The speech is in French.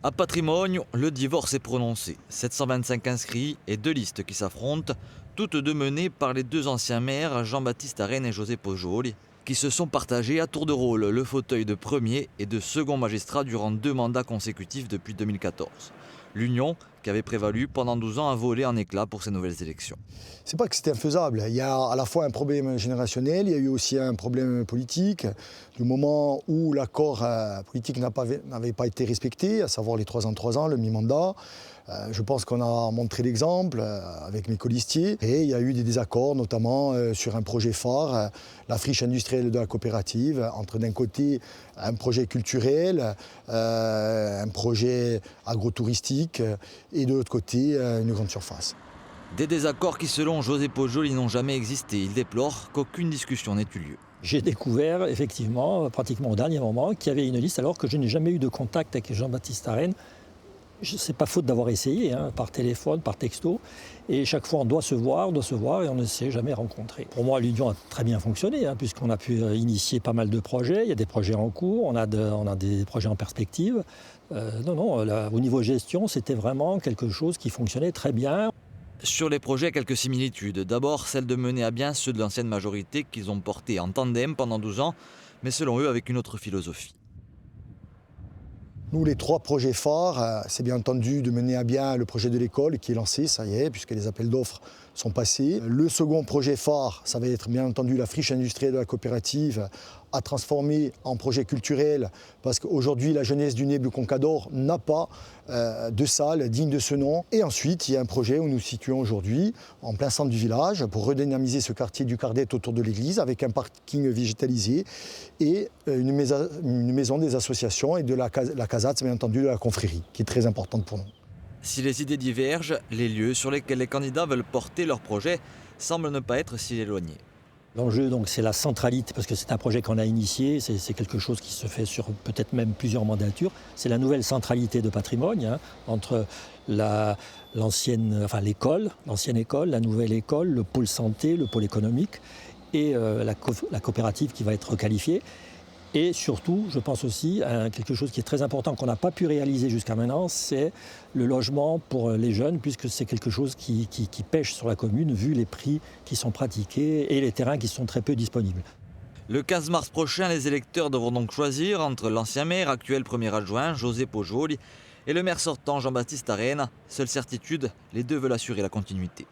À Patrimoine, le divorce est prononcé. 725 inscrits et 2 listes qui s'affrontent, toutes deux menées par les 2 anciens maires, Jean-Baptiste Arène et José Pujol, qui se sont partagés à tour de rôle le fauteuil de premier et de second magistrat durant 2 mandats consécutifs depuis 2014. L'union, qui avait prévalu pendant 12 ans, a volé en éclats pour ces nouvelles élections. C'est pas que c'était infaisable. Il y a à la fois un problème générationnel, il y a eu aussi un problème politique. Du moment où l'accord politique n'avait pas été respecté, à savoir les 3 ans, 3 ans, le mi-mandat, je pense qu'on a montré l'exemple avec mes colistiers. Et il y a eu des désaccords, notamment sur un projet phare, la friche industrielle de la coopérative, entre d'un côté un projet culturel, un projet agrotouristique, et de l'autre côté une grande surface. Des désaccords qui, selon José Pujol, n'ont jamais existé. Il déplore qu'aucune discussion n'ait eu lieu. J'ai découvert effectivement, pratiquement au dernier moment, qu'il y avait une liste alors que je n'ai jamais eu de contact avec Jean-Baptiste Arène. C'est pas faute d'avoir essayé, par téléphone, par texto. Et chaque fois, on doit se voir et on ne s'est jamais rencontré. Pour moi, l'union a très bien fonctionné, puisqu'on a pu initier pas mal de projets. Il y a des projets en cours, on a des projets en perspective. Au niveau gestion, c'était vraiment quelque chose qui fonctionnait très bien. Sur les projets, quelques similitudes. D'abord, celle de mener à bien ceux de l'ancienne majorité qu'ils ont portés en tandem pendant 12 ans, mais selon eux avec une autre philosophie. Nous, les 3 projets phares, c'est bien entendu de mener à bien le projet de l'école qui est lancé, ça y est, puisque les appels d'offres sont passés. Le second projet phare, ça va être bien entendu la friche industrielle de la coopérative à transformer en projet culturel, parce qu'aujourd'hui, la jeunesse du Niéble-Concador n'a pas de salle digne de ce nom. Et ensuite, il y a un projet où nous nous situons aujourd'hui, en plein centre du village, pour redynamiser ce quartier du Cardet autour de l'église, avec un parking végétalisé et une maison des associations et de la casate, bien entendu, de la confrérie, qui est très importante pour nous. Si les idées divergent, les lieux sur lesquels les candidats veulent porter leur projet semblent ne pas être si éloignés. L'enjeu, donc, c'est la centralité, parce que c'est un projet qu'on a initié, c'est quelque chose qui se fait sur peut-être même plusieurs mandatures. C'est la nouvelle centralité de Patrimoine, entre l'ancienne école, la nouvelle école, le pôle santé, le pôle économique et la coopérative qui va être requalifiée. Et surtout, je pense aussi à quelque chose qui est très important qu'on n'a pas pu réaliser jusqu'à maintenant, c'est le logement pour les jeunes, puisque c'est quelque chose qui pèche sur la commune, vu les prix qui sont pratiqués et les terrains qui sont très peu disponibles. Le 15 mars prochain, les électeurs devront donc choisir entre l'ancien maire, actuel premier adjoint, José Pujol, et le maire sortant, Jean-Baptiste Arène. Seule certitude, les 2 veulent assurer la continuité.